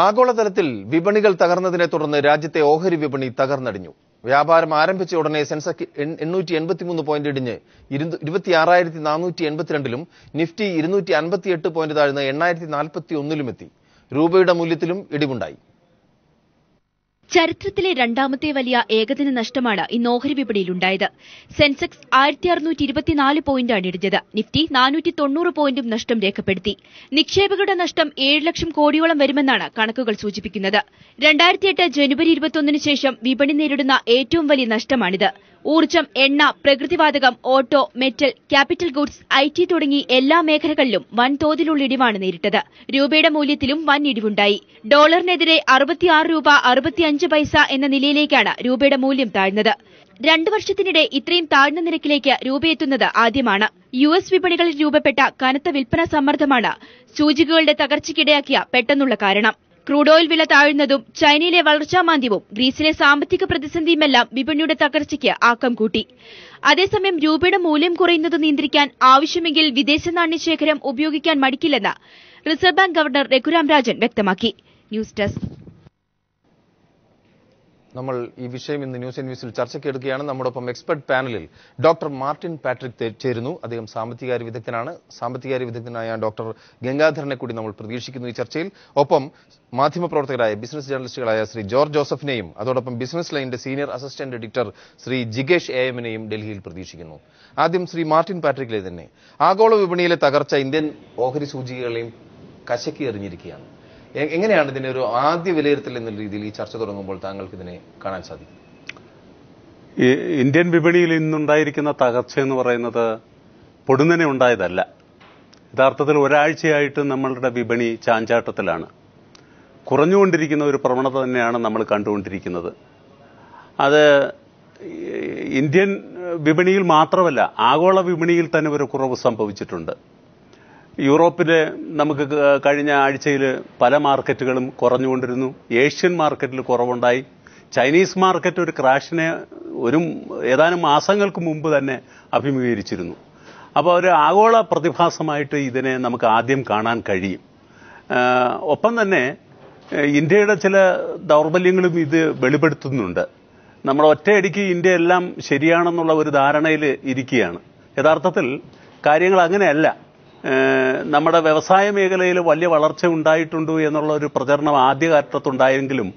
ആഗോളതലത്തിൽ വിപണികൾ തകർന്നതിനെ തുടർന്ന് രാജ്യത്തെ ഓഹരി വിപണി തകർന്നടിഞ്ഞു. വ്യാപാരം ആരംഭിച്ച ഉടനെ സെൻസെക്സ് 883 പോയിന്റ് ഇടിഞ്ഞ് 26,482-ലും നിഫ്റ്റി 258 പോയിന്റ് താഴ്ന്ന് 8041-ലും എത്തി. രൂപയുടെ മൂല്യത്തിലും ഇടിവുണ്ടായി. ചരിത്രത്തിലെ രണ്ടാമത്തെ വലിയ ഏകദിന നഷ്ടമാണ് ഇന്ന് ഓഹരി വിപണിയിലുണ്ടായത്. സെൻസെക്സ് 1624 പോയിന്റാണ് ഇടിഞ്ഞത്. നിഫ്റ്റി 490 പോയിന്റും നഷ്ടം രേഖപ്പെടുത്തി. നിക്ഷേപകരുടെ നഷ്ടം 7 ലക്ഷം കോടിയോളം വരുമെന്നാണ് കണക്കുകൾ സൂചിപ്പിക്കുന്നത്. 2008 ജനുവരി 21 ശേഷം വിപണി നേരിടുന്ന ഏറ്റവും വലിയ നഷ്ടമാണിത്. ഊർജ്ജം, എണ്ണ, പ്രകൃതിവാതകം, auto, metal, capital goods, IT തുടങ്ങി എല്ലാ മേഖലകളിലും വൻതോതിലുള്ള ഇടിവാണ് നേരിട്ടത്. രൂപയുടെ മൂല്യത്തിലും വൻ ഇടിവുണ്ടായി. ഡോളറിനെതിരെ 66 രൂപ 65 പൈസ എന്ന നിലയിലേക്കാണ് രൂപയുടെ മൂല്യം താഴ്ന്നത്. 2 വർഷത്തിനിടെ ഇത്രയും താഴ്ന്ന നിരക്കിലേക്ക് രൂപയെത്തുന്നത് ആദ്യമാണ്. US വിപണികളിൽ രൂപപ്പെട്ട കനത്ത വിൽപ്പന സമ്മർദ്ദമാണ് സൂചികകളുടെ തകർച്ചയ്ക്കിടയാക്കിയ പെട്ടെന്നുള്ള കാരണം. ക്രൂഡ് ഓയിൽ വില താഴുന്നതും ചൈനയിലെ വളർച്ചാമാന്ദ്യവും ഗ്രീസിലെ സാമ്പത്തിക പ്രതിസന്ധിയുമെല്ലാം വിപണിയുടെ തകർച്ചയ്ക്ക് ആക്കം കൂട്ടി. അതേസമയം രൂപയുടെ മൂല്യം കുറയുന്നത് നിയന്ത്രിക്കാൻ ആവശ്യമെങ്കിൽ വിദേശ നാണ്യശേഖരം ഉപയോഗിക്കാൻ മടിക്കില്ലെന്ന് reserve bank governor Raghuram Rajan വ്യക്തമാക്കി. News desk. നമ്മൾ ഈ വിഷയം ഇന്ന് ന്യൂസ് ആൻഡ് വ്യൂസിൽ ചർച്ചയ്ക്കെടുക്കുകയാണ്. നമ്മോടൊപ്പം എക്സ്പെർട്ട് പാനലിൽ ഡോക്ടർ മാർട്ടിൻ പാട്രിക് ചേരുന്നു. അദ്ദേഹം സാമ്പത്തികാര്യ വിദഗ്ധനാണ്. സാമ്പത്തികാര്യ വിദഗ്ധനായ ഡോക്ടർ ഗംഗാധരനെ കൂടി നമ്മൾ പ്രതീക്ഷിക്കുന്നു ഈ ചർച്ചയിൽ. ഒപ്പം മാധ്യമപ്രവർത്തകരായ ബിസിനസ് ജേർണലിസ്റ്റുകളായ ശ്രീ ജോർജ് ജോസഫിനെയും അതോടൊപ്പം ബിസിനസ് ലൈനിന്റെ സീനിയർ അസിസ്റ്റന്റ് എഡിറ്റർ ശ്രീ ജിഗേഷ് AM-നെയും ഡൽഹിയിൽ പ്രതീക്ഷിക്കുന്നു. ആദ്യം ശ്രീ മാർട്ടിൻ പാട്രിക്കിലെ തന്നെ ആഗോള വിപണിയിലെ തകർച്ച ഇന്ത്യൻ ഓഹരി സൂചികകളെയും കശക്കി എറിഞ്ഞിരിക്കുകയാണ്. എങ്ങനെയാണ് ഇതിന്റെ ഒരു ആദ്യ വിലയിരുത്തൽ എന്ന രീതിയിൽ ഈ ചർച്ച തുടങ്ങുമ്പോൾ താങ്കൾക്ക് ഇതിനെ കാണാൻ സാധിക്കും? ഇന്ത്യൻ വിപണിയിൽ ഇന്നുണ്ടായിരിക്കുന്ന തകർച്ച എന്ന് പറയുന്നത് പൊടുന്നനെ ഉണ്ടായതല്ല. യഥാർത്ഥത്തിൽ ഒരാഴ്ചയായിട്ട് നമ്മളുടെ വിപണി ചാഞ്ചാട്ടത്തിലാണ്. കുറഞ്ഞുകൊണ്ടിരിക്കുന്ന ഒരു പ്രവണത തന്നെയാണ് നമ്മൾ കണ്ടുകൊണ്ടിരിക്കുന്നത്. അത് ഇന്ത്യൻ വിപണിയിൽ മാത്രമല്ല, ആഗോള വിപണിയിൽ തന്നെ ഒരു കുറവ് സംഭവിച്ചിട്ടുണ്ട്. യൂറോപ്പിലെ നമുക്ക് കഴിഞ്ഞ ആഴ്ചയിൽ പല മാർക്കറ്റുകളും കുറഞ്ഞുകൊണ്ടിരുന്നു. ഏഷ്യൻ മാർക്കറ്റിൽ കുറവുണ്ടായി. ചൈനീസ് മാർക്കറ്റ് ഒരു ക്രാഷിനെ ഏതാനും മാസങ്ങൾക്ക് മുമ്പ് തന്നെ അഭിമുഖീകരിച്ചിരുന്നു. അപ്പോൾ ഒരു ആഗോള പ്രതിഭാസമായിട്ട് ഇതിനെ നമുക്ക് ആദ്യം കാണാൻ കഴിയും. ഒപ്പം തന്നെ ഇന്ത്യയുടെ ചില ദൗർബല്യങ്ങളും ഇത് വെളിപ്പെടുത്തുന്നുണ്ട്. നമ്മൾ ഒറ്റയടിക്ക് ഇന്ത്യ എല്ലാം ശരിയാണെന്നുള്ള ഒരു ധാരണയിൽ ഇരിക്കുകയാണ്. യഥാർത്ഥത്തിൽ കാര്യങ്ങൾ അങ്ങനെയല്ല. നമ്മുടെ വ്യവസായ മേഖലയിൽ വലിയ വളർച്ച ഉണ്ടായിട്ടുണ്ട് എന്നുള്ള ഒരു പ്രചരണം ആദ്യഘട്ടത്തുണ്ടായെങ്കിലും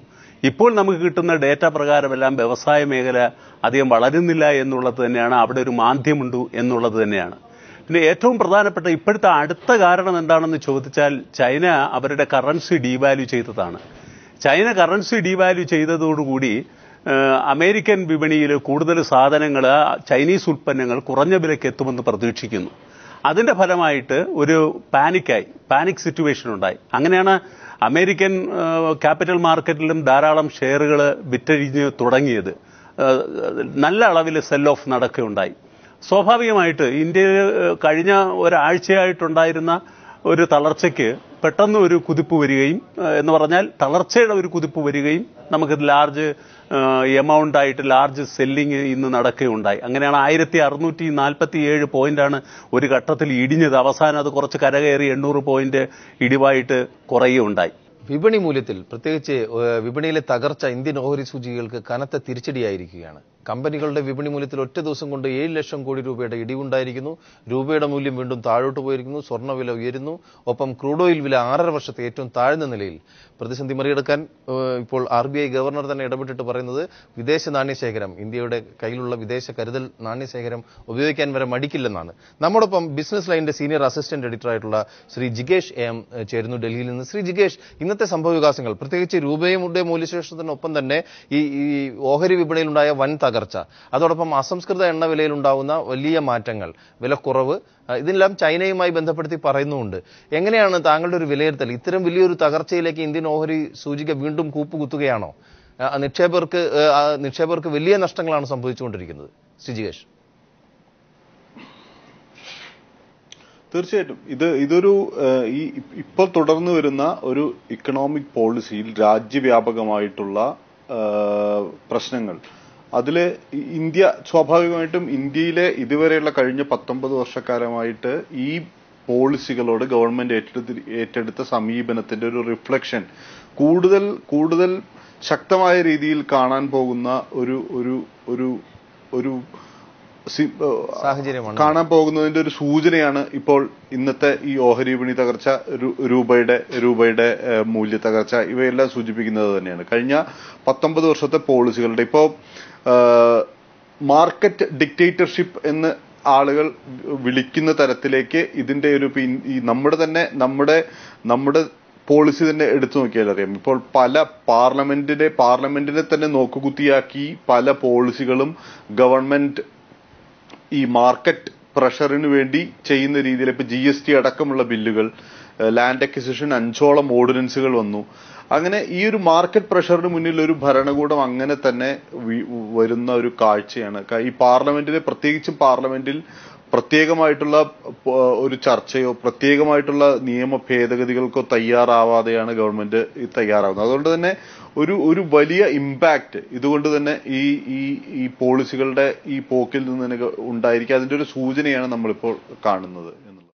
ഇപ്പോൾ നമുക്ക് കിട്ടുന്ന ഡേറ്റ പ്രകാരമെല്ലാം വ്യവസായ മേഖല അധികം വളരുന്നില്ല എന്നുള്ളത് തന്നെയാണ്. അവിടെ ഒരു മാന്ദ്യമുണ്ട് എന്നുള്ളത് തന്നെയാണ്. പിന്നെ ഏറ്റവും പ്രധാനപ്പെട്ട ഇപ്പോഴത്തെ അടുത്ത കാരണം എന്താണെന്ന് ചോദിച്ചാൽ ചൈന അവരുടെ കറൻസി ഡീവാല്യൂ ചെയ്തതാണ്. ചൈന കറൻസി ഡീവാല്യൂ ചെയ്തതോടുകൂടി അമേരിക്കൻ വിപണിയിൽ കൂടുതൽ സാധനങ്ങൾ, ചൈനീസ് ഉൽപ്പന്നങ്ങൾ കുറഞ്ഞ വിലയ്ക്ക് എത്തുമെന്ന് പ്രതീക്ഷിക്കുന്നു. അതിന്റെ ഫലമായിട്ട് ഒരു പാനിക് സിറ്റുവേഷൻ ഉണ്ടായി. അങ്ങനെയാണ് അമേരിക്കൻ ക്യാപിറ്റൽ മാർക്കറ്റിലും ധാരാളം ഷെയറുകൾ വിറ്റഴിഞ്ഞ് തുടങ്ങിയത്. നല്ല അളവിൽ സെൽ ഓഫ് നടക്കുകയുണ്ടായി. സ്വാഭാവികമായിട്ട് ഇന്ത്യയിൽ കഴിഞ്ഞ ഒരാഴ്ചയായിട്ടുണ്ടായിരുന്ന ഒരു തളർച്ചയ്ക്ക് പെട്ടെന്ന് ഒരു കുതിപ്പ് വരികയും എന്ന് പറഞ്ഞാൽ തളർച്ചയുടെ ഒരു കുതിപ്പ് വരികയും നമുക്ക് ലാർജ് എമൗണ്ട് ആയിട്ട് ലാർജ് സെല്ലിങ് ഇന്ന് നടക്കുകയുണ്ടായി. അങ്ങനെയാണ് 1647 പോയിന്റാണ് ഒരു ഘട്ടത്തിൽ ഇടിഞ്ഞത്. അവസാനം അത് കുറച്ച് കരകയറി 800 പോയിന്റ് ഇടിവായിട്ട് കുറയുകയുണ്ടായി. വിപണി മൂല്യത്തിൽ പ്രത്യേകിച്ച് വിപണിയിലെ തകർച്ച ഇന്ത്യൻ ഓഹരി സൂചികകൾക്ക് കനത്ത തിരിച്ചടിയായിരിക്കുകയാണ്. കമ്പനികളുടെ വിപണി മൂല്യത്തിൽ ഒറ്റ ദിവസം കൊണ്ട് 7 ലക്ഷം കോടി രൂപയുടെ ഇടിവുണ്ടായിരിക്കുന്നു. രൂപയുടെ മൂല്യം വീണ്ടും താഴോട്ട് പോയിരിക്കുന്നു. സ്വർണ്ണവില ഉയരുന്നു. ഒപ്പം ക്രൂഡ് ഓയിൽ വില 6.5 വർഷത്തെ ഏറ്റവും താഴ്ന്ന നിലയിൽ. പ്രതിസന്ധി മറികടക്കാൻ ഇപ്പോൾ RBI ഗവർണർ തന്നെ ഇടപെട്ടിട്ട് പറയുന്നത് വിദേശ നാണ്യശേഖരം, ഇന്ത്യയുടെ കയ്യിലുള്ള വിദേശ കരുതൽ നാണ്യശേഖരം ഉപയോഗിക്കാൻ വരെ മടിക്കില്ലെന്നാണ്. നമ്മോടൊപ്പം ബിസിനസ് ലൈനിന്റെ സീനിയർ അസിസ്റ്റന്റ് എഡിറ്ററായിട്ടുള്ള ശ്രീ ജിഗേഷ് AM ചേരുന്നു ഡൽഹിയിൽ നിന്ന്. ശ്രീ ജിഗേഷ്, ഇന്നത്തെ സംഭവവികാസങ്ങൾ പ്രത്യേകിച്ച് രൂപയുടെ മൂല്യശേഷത്തിനൊപ്പം തന്നെ ഈ ഓഹരി വിപണിയിലുണ്ടായ വൻ തകർച്ച, അതോടൊപ്പം അസംസ്കൃത എണ്ണ വിലയിലുണ്ടാവുന്ന വലിയ മാറ്റങ്ങൾ, വിലക്കുറവ്, ഇതെല്ലാം ചൈനയുമായി ബന്ധപ്പെടുത്തി പറയുന്നുമുണ്ട്. എങ്ങനെയാണ് താങ്കളുടെ ഒരു വിലയിരുത്തൽ? ഇത്തരം വലിയൊരു തകർച്ചയിലേക്ക് ഇന്ത്യൻ ഓഹരി സൂചിക വീണ്ടും കൂപ്പുകുത്തുകയാണോ? നിക്ഷേപകർക്ക് വലിയ നഷ്ടങ്ങളാണ് സംഭവിച്ചുകൊണ്ടിരിക്കുന്നത്. ശ്രീ ജിഗേഷ്. തീർച്ചയായിട്ടും ഇതൊരു ഇപ്പോൾ തുടർന്നു വരുന്ന ഒരു ഇക്കണോമിക് പോളിസിയിൽ രാജ്യവ്യാപകമായിട്ടുള്ള പ്രശ്നങ്ങൾ. അതില് ഇന്ത്യ സ്വാഭാവികമായിട്ടും ഇന്ത്യയിലെ ഇതുവരെയുള്ള കഴിഞ്ഞ 19 വർഷക്കാലമായിട്ട് ഈ പോളിസികളോട് ഗവൺമെന്റ് ഏറ്റെടുത്ത സമീപനത്തിന്റെ ഒരു റിഫ്ലക്ഷൻ കൂടുതൽ കൂടുതൽ ശക്തമായ രീതിയിൽ കാണാൻ പോകുന്ന ഒരു ഒരു ഒരു ഒരു സാഹചര്യമാണ് കാണാൻ പോകുന്നതിന്റെ ഒരു സൂചനയാണ് ഇപ്പോൾ ഇന്നത്തെ ഈ ഓഹരി വിപണി തകർച്ച, രൂപയുടെ മൂല്യ തകർച്ച, ഇവയെല്ലാം സൂചിപ്പിക്കുന്നത് തന്നെയാണ്. കഴിഞ്ഞ 19 വർഷത്തെ പോളിസികളുടെ ഇപ്പോ മാർക്കറ്റ് ഡിക്റ്റേറ്റർഷിപ്പ് എന്ന് ആളുകൾ വിളിക്കുന്ന തരത്തിലേക്ക് ഇതിന്റെ ഒരു നമ്മുടെ പോളിസി തന്നെ എടുത്തു നോക്കിയാൽ അറിയാം. ഇപ്പോൾ പല പാർലമെന്റിനെ തന്നെ നോക്കുകുത്തിയാക്കി പല പോളിസികളും ഗവൺമെന്റ് ഈ മാർക്കറ്റ് പ്രഷറിന് വേണ്ടി ചെയ്യുന്ന രീതിയിൽ ഇപ്പൊ GST അടക്കമുള്ള ബില്ലുകൾ, ലാൻഡ് അക്വിസിഷൻ 5ഓളം ഓർഡിനൻസുകൾ വന്നു. അങ്ങനെ ഈ ഒരു മാർക്കറ്റ് പ്രഷറിന് മുന്നിൽ ഒരു ഭരണകൂടം അങ്ങനെ തന്നെ വരുന്ന ഒരു കാഴ്ചയാണ്. ഈ പ്രത്യേകിച്ചും പാർലമെന്റിൽ പ്രത്യേകമായിട്ടുള്ള ഒരു ചർച്ചയോ പ്രത്യേകമായിട്ടുള്ള നിയമ ഭേദഗതികൾക്കോ തയ്യാറാവാതെയാണ് ഗവൺമെന്റ് തയ്യാറാവുന്നത്. അതുകൊണ്ട് തന്നെ ഒരു വലിയ ഇമ്പാക്ട് ഇതുകൊണ്ട് തന്നെ ഈ പോളിസികളുടെ ഈ പോക്കിൽ നിന്ന് തന്നെ ഉണ്ടായിരിക്കും. അതിന്റെ ഒരു സൂചനയാണ് നമ്മളിപ്പോൾ കാണുന്നത്.